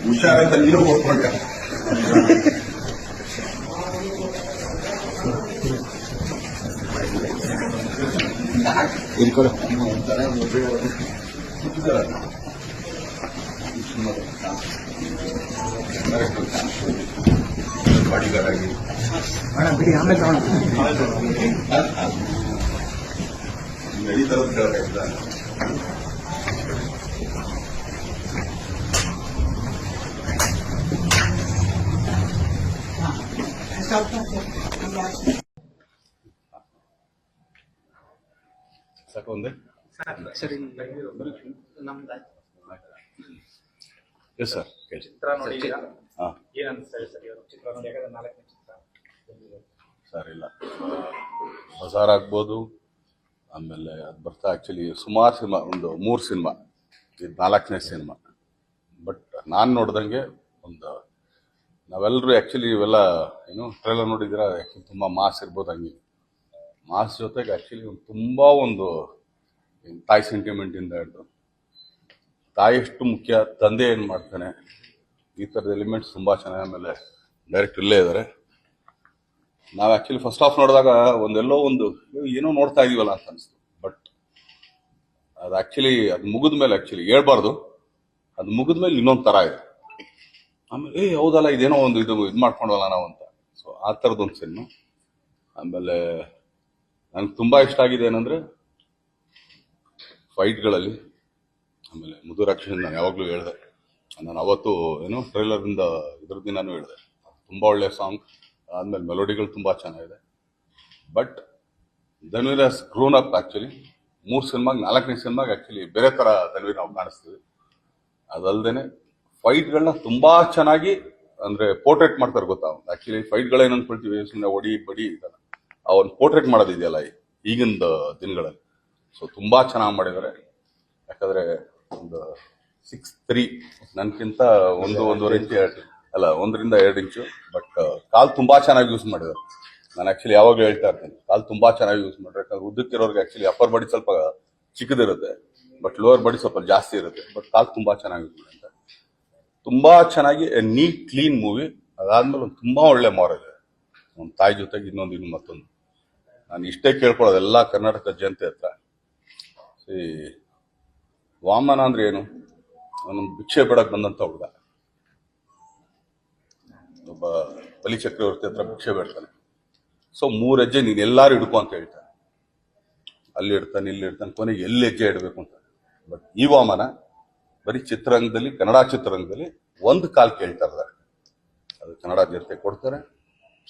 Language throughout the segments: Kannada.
ಹುಷಾರಂತ ನೀರು ಹೋಗ್ಕೊಂಡ ಬಾಡಿಗಾರಾಗಿ ಬಿಡಿ ಆಮೇಲೆ ನಡೀತಾರ ಕೇಳಬೇಕಿಲ್ಲ. ಸಾಕು ಒಂದೇ ಸರಿ ನಮ್ದು ಎಸ್ ಸರ್ ಹೇಳಿ. ಚಿತ್ರ ನೋಡಿದ್ದೀರಾ? ಹಾಂ ಏನ್ ಅನ್ಸ್ತದೆ ಸರ್ ಇವರು ಚಿತ್ರ ನೋಡಿ? ಯಾಕಂದ್ರೆ 4ನೇ ಚಿತ್ರ ಸರ್ ಇಲ್ಲ ಬಜಾರ್ ಆಗ್ಬೋದು, ಆಮೇಲೆ ಅದು ಬರ್ತಾ ಆ್ಯಕ್ಚುಲಿ ಸುಮಾರು ಸಿನಿಮಾ, ಒಂದು 3 ಸಿನಿಮಾ, ಇದು 4ನೇ ಸಿನಿಮಾ. ಬಟ್ ನಾನು ನೋಡ್ದಂಗೆ ಒಂದು ನಾವೆಲ್ಲರೂ ಆ್ಯಕ್ಚುಲಿ ಇವೆಲ್ಲ ಏನು ಟ್ರೈಲರ್ ನೋಡಿದ್ದೀರಾ, ಆ್ಯಕ್ಚುಲಿ ತುಂಬ ಮಾಸ್ ಇರ್ಬೋದು. ಹಂಗೆ ಮಾಸ್ ಜೊತೆಗೆ ಆ್ಯಕ್ಚುಲಿ ತುಂಬ ಒಂದು ತಾಯಿ ಸೆಂಟಿಮೆಂಟಿಂದ ಹಿಡಿದು ತಾಯಿ ಎಷ್ಟು ಮುಖ್ಯ, ತಂದೆ ಏನು ಮಾಡ್ತಾನೆ, ಈ ಥರದ ಎಲಿಮೆಂಟ್ಸ್ ತುಂಬ ಚೆನ್ನಾಗಿ. ಆಮೇಲೆ ಡೈರೆಕ್ಟ್ ಇಲ್ಲೇ ಇದ್ದಾರೆ. ನಾವು ಆ್ಯಕ್ಚುಲಿ ಫಸ್ಟ್ ಹಾಫ್ ನೋಡಿದಾಗ ಒಂದೆಲ್ಲೋ ಒಂದು ಏನೋ ನೋಡ್ತಾ ಇದೀವಲ್ಲ ಅಂತ ಅನಿಸ್ತು. ಬಟ್ ಅದು ಆ್ಯಕ್ಚುಲಿ ಅದು ಮುಗಿದ ಮೇಲೆ ಆ್ಯಕ್ಚುಲಿ ಹೇಳ್ಬಾರ್ದು, ಅದು ಮುಗಿದ ಮೇಲೆ ಇನ್ನೊಂದು ಥರ ಇದೆ. ಆಮೇಲೆ ಹೌದಲ್ಲ ಇದೇನೋ ಒಂದು ಇದು ಮಾಡ್ಕೊಂಡವಲ್ಲ ನಾವು ಅಂತ. ಸೊ ಆ ಥರದೊಂದು ಸಿನಿಮಾ. ಆಮೇಲೆ ನನಗೆ ತುಂಬ ಇಷ್ಟ ಆಗಿದೆ ಏನಂದರೆ ಫೈಟ್ಗಳಲ್ಲಿ. ಆಮೇಲೆ ಮುದುರಾಕ್ಷಿ ನಾನು ಯಾವಾಗಲೂ ಹೇಳಿದೆ, ನಾನು ಅವತ್ತು ಏನೋ ಟ್ರೈಲರಿಂದ ಇದ್ರ ದಿನಾನು ಹೇಳಿದೆ, ತುಂಬ ಒಳ್ಳೆಯ ಸಾಂಗ್. ಆದಮೇಲೆ ಮೆಲೋಡಿಗಳು ತುಂಬ ಚೆನ್ನಾಗಿದೆ. But Dhanveer has grown up actually. 3 ಸಿನಿಮಾಗೆ 4ನೇ ಸಿನಿಮಾಗೆ ಆ್ಯಕ್ಚುಲಿ ಬೇರೆ ಥರ ಧನ್ವೀರ್ ನಾವು ಕಾಣಿಸ್ತೀವಿ. ಅದಲ್ಲದೆ ಫೈಟ್ಗಳನ್ನ ತುಂಬ ಚೆನ್ನಾಗಿ ಅಂದರೆ ಪೋರ್ಟ್ರೇಟ್ ಮಾಡ್ತಾರೆ ಗೊತ್ತಾ. ಆ್ಯಕ್ಚುಲಿ ಫೈಟ್ಗಳೇನು ಅಂದ್ಕೊಳ್ತೀವಿ, ಸುಮ್ಮನೆ ಒಡಿ ಬಡಿ ಇದಲ್ಲ, ಅವನು ಪೋರ್ಟ್ರೇಟ್ ಮಾಡೋದಿದೆಯಲ್ಲ ಈಗಿನ ದಿನಗಳಲ್ಲಿ. ಸೊ ತುಂಬ ಚೆನ್ನಾಗಿ ಮಾಡಿದ್ದಾರೆ. ಯಾಕಂದರೆ ಒಂದು 6'3", ನನಗಿಂತ 1.5 ಇಂಚು ಅಲ್ಲ 1 ರಿಂದ 2 ಇಂಚು. ಬಟ್ ಕಾಲು ತುಂಬ ಚೆನ್ನಾಗಿ ಯೂಸ್ ಮಾಡಿದ್ದಾರೆ. ನಾನು ಆ್ಯಕ್ಚುಲಿ ಯಾವಾಗಲೂ ಹೇಳ್ತಾ ಇರ್ತೀನಿ, ಕಾಲು ತುಂಬ ಚೆನ್ನಾಗಿ ಯೂಸ್ ಮಾಡ್ರೆ. ಯಾಕಂದ್ರೆ ಉದ್ದಕ್ಕಿರೋರಿಗೆ ಆ್ಯಕ್ಚುಲಿ ಅಪ್ಪರ್ ಬಾಡಿ ಸ್ವಲ್ಪ ಚಿಕ್ಕದಿರುತ್ತೆ, ಬಟ್ ಲೋವರ್ ಬಾಡಿ ಸ್ವಲ್ಪ ಜಾಸ್ತಿ ಇರುತ್ತೆ. ಬಟ್ ಕಾಲು ತುಂಬ ಚೆನ್ನಾಗಿ ಯೂಸ್ ಮಾಡಿದ್ದಾರೆ. ತುಂಬ ಚೆನ್ನಾಗಿ ನೀಟ್ ಕ್ಲೀನ್ ಮೂವಿ. ಅದಾದ್ಮೇಲೆ ಒಂದು ತುಂಬ ಒಳ್ಳೆ ಮಾರಲ್ ಇದೆ, ಒಂದು ತಾಯಿ ಜೊತೆಗೆ ಇನ್ನೊಂದು ಮತ್ತೊಂದು. ನಾನು ಇಷ್ಟೇ ಕೇಳ್ಕೊಳ್ಳೋದು ಎಲ್ಲ ಕರ್ನಾಟಕ ಜನತೆ ಹತ್ರ, ವಾಮನ ಅಂದ್ರೆ ಏನು, ಅವನೊಂದು ಭಿಕ್ಷೆ ಬೇಡಕ್ಕೆ ಬಂದಂತ ಹುಡುಗ. ಒಬ್ಬ ಬಲಿ ಚಕ್ರವರ್ತಿ ಹತ್ರ ಭಿಕ್ಷೆ ಬೇಡ್ತಾನೆ. ಸೊ 3 ಹೆಜ್ಜೆ ನೀನು ಎಲ್ಲಾರು ಹಿಡ್ಕೊ ಅಂತ ಹೇಳ್ತಾನೆ. ಅಲ್ಲಿ ಇಡ್ತಾನೆ, ಇಲ್ಲಿ ಇಡ್ತಾನೆ, ಕೊನೆಗೆ ಎಲ್ಲಿ ಹೆಜ್ಜೆ ಇಡಬೇಕು ಅಂತ. ಬಟ್ ಈ ವಾಮನ ಬರೀ ಚಿತ್ರರಂಗದಲ್ಲಿ, ಕನ್ನಡ ಚಿತ್ರರಂಗದಲ್ಲಿ 1 ಕಾಲ್ ಕೇಳ್ತಾ ಇದ್ದಾರೆ, ಅದು ಕನ್ನಡ ಜನತೆ ಕೊಡ್ತಾರೆ.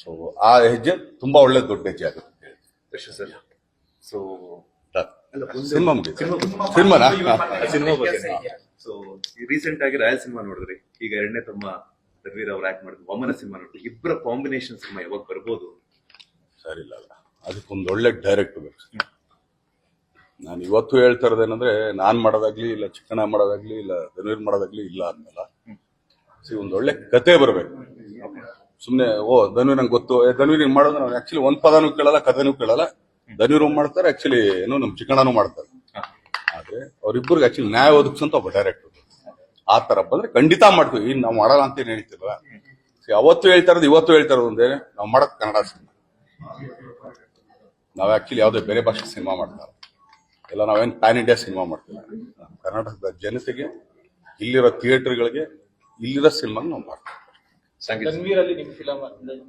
ಸೊ ಆ ಹೆಜ್ಜೆ ತುಂಬಾ ಒಳ್ಳೆ ದೊಡ್ಡ ಹೆಜ್ಜೆ ಆಗುತ್ತೆ ಅಂತ ಹೇಳಿ. ಸರ್ ಸೊ ಸಿನಿಮಾ ಮುಗಿತು. ಸಿನಿಮಾನಾ? ಸಿನಿಮಾ ಬಗ್ಗೆ ಸೊ ರೀಸೆಂಟ್ ಆಗಿ ರಾಯಲ್ ಸಿನಿಮಾ ನೋಡಿದ್ರಿ, ಈಗ 2ನೇ ತಮ್ಮ ಧನ್ವೀರ್ ಅವ್ರು ಆಕ್ಟ್ ಮಾಡಿದ್ರು ವಮನ ಸಿನಿಮಾ ನೋಡಿದ್ರಿ. ಇಬ್ಬರ ಕಾಂಬಿನೇಷನ್ ಸಿನಿಮಾ ಯಾವಾಗ ಬರ್ಬೋದು? ಸರಿ ಇಲ್ಲ, ಅದಕ್ಕೊಂದು ಒಳ್ಳೆ ಡೈರೆಕ್ಟ್ ಬೇಕು. ನಾನು ಇವತ್ತು ಹೇಳ್ತಾ ಇರೋದೇನಂದ್ರೆ, ನಾನ್ ಮಾಡೋದಾಗ್ಲಿ ಇಲ್ಲ, ಚಿಕ್ಕಣ್ಣ ಮಾಡೋದಾಗ್ಲಿ ಇಲ್ಲ, ಧನ್ವೀರ್ ಮಾಡೋದಾಗ್ಲಿ ಇಲ್ಲ ಅನ್ನಲ್ಲ. ಒಂದು ಒಳ್ಳೆ ಕತೆ ಬರ್ಬೇಕು. ಸುಮ್ನೆ ಧನ್ವೀರ್ ನಂಗೆ ಗೊತ್ತು, ಧನ್ವೀರ್ ಹಿಂಗ್ ಮಾಡೋದು, ನಾವು ಆಕ್ಚುಲಿ 1 ಪದನೂ ಕೇಳಲ್ಲ, ಕಥೆನೂ ಕೇಳಲ್ಲ. ಧನ್ವೀರ್ ಮಾಡ್ತಾರೆ, ಆಕ್ಚುಲಿ ಏನೋ ನಮ್ ಚಿಕ್ಕಣ್ಣನೂ ಮಾಡ್ತಾರೆ. ಆದ್ರೆ ಅವ್ರಿಬ್ಬರಿಗೆ ಆಕ್ಚುಲಿ ನ್ಯಾಯ ಒದಗಿಸಂತ ಒಬ್ಬ ಡೈರೆಕ್ಟರ್. ಆ ತರ ಬಂದ್ರೆ ಖಂಡಿತ ಮಾಡ್ತೀವಿ. ಇನ್ ನಾವು ಮಾಡಲ್ಲ ಅಂತ ಏನ್ ಹೇಳ್ತಿಲ್ವ. ಅವತ್ತು ಹೇಳ್ತಾ ಇರೋದು ಇವತ್ತು ಹೇಳ್ತಾ ಇರೋದು ಒಂದೇ, ನಾವು ಮಾಡೋದು ಕನ್ನಡ ಸಿನಿಮಾ. ನಾವ್ ಆಕ್ಚುಲಿ ಯಾವುದೇ ಬೇರೆ ಭಾಷೆ ಸಿನಿಮಾ ಮಾಡ್ತಾರೆ ಎಲ್ಲ, ನಾವೇನ್ ಪ್ಯಾನ್ ಇಂಡಿಯಾ ಸಿನಿಮಾ ಮಾಡ್ತೀವಿ. ಕರ್ನಾಟಕದ ಜನತೆಗೆ, ಇಲ್ಲಿರೋ ಥಿಯೇಟರ್ಗಳಿಗೆ, ಇಲ್ಲಿರೋ ಸಿನಿಮಾ ನಾವು ಮಾಡ್ತೀವಿ. ಧನ್ವೀರ್ ಅಲ್ಲಿ ನಿಮ್ ಫಿಲಮ್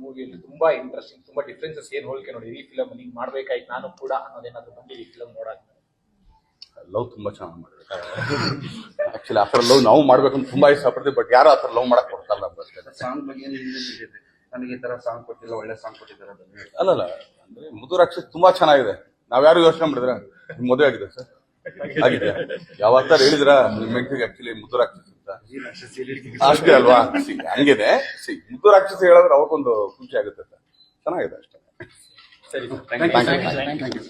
ಮೂವಿಯಲ್ಲಿ ತುಂಬಾ ಇಂಟ್ರೆಸ್ಟಿಂಗ್, ತುಂಬಾ ಡಿಫ್ರೆನ್ಸಸ್ ಏನ್ ಹೋಲಿಕೆ ನೋಡಿ ಈ ಫಿಲಮ್ ಹಿಂಗ್ ಮಾಡ್ಬೇಕಾಯ್ತು ನಾನು ಕೂಡ ಅನ್ನೋದೇನಾದ್ರು ಬಂದಿದೆ ಈ ಫಿಲಮ್ ನೋಡಾದ್ಮೇಲೆ? ಲವ್ ತುಂಬಾ ಚೆನ್ನಾಗಿ ಮಾಡಿದ್ರು. ಆಕ್ಚುಲಿ ಆ ಥರ ಲವ್ ನಾವು ಮಾಡ್ಬೇಕಂತ ತುಂಬಾ ಇಷ್ಟಪಡ್ತೀವಿ. ಬಟ್ ಯಾರು ಆ ಥರ ಲವ್ ಮಾಡಕ್ ಕೊಡ್ತಾರಲ್ಲ. ಸಾಂಗ್ ಬಗ್ಗೆ ನನಗೆ ಈ ತರ ಸಾಂಗ್ ಕೊಟ್ಟಿಲ್ಲ, ಒಳ್ಳೆ ಸಾಂಗ್ ಕೊಟ್ಟಿದ್ದಾರೆ. ಅಲ್ಲಲ್ಲ, ಅಂದ್ರೆ ಮುದುರಾಕ್ಷಿ ತುಂಬಾ ಚೆನ್ನಾಗಿದೆ. ನಾವ್ಯಾರು ಯೋಚನೆ ಮಾಡಿದ್ರ ನಿಮ್ ಮದುವೆ ಆಗಿದೆ ಸರ್? ಆಗಿದೆ. ಯಾವತ್ತಾರು ಹೇಳಿದ್ರ ನಿಮ್ ಹೆಂಡತಿಗೆ ಆಕ್ಚುಲಿ ಮುದುರಾಕ್ಷಿ ಅಂತ? ಅಷ್ಟೇ ಅಲ್ವಾ? ಹಂಗೇನೆ ಮುದುರಾಕ್ಷಿ ಹೇಳಿದ್ರೆ ಅವ್ರಿಗೊಂದು ಖುಷಿ ಆಗುತ್ತೆ ಸರ್. ಚೆನ್ನಾಗಿದೆ ಅಷ್ಟೇ. ಸರಿ, ಥ್ಯಾಂಕ್ ಯು.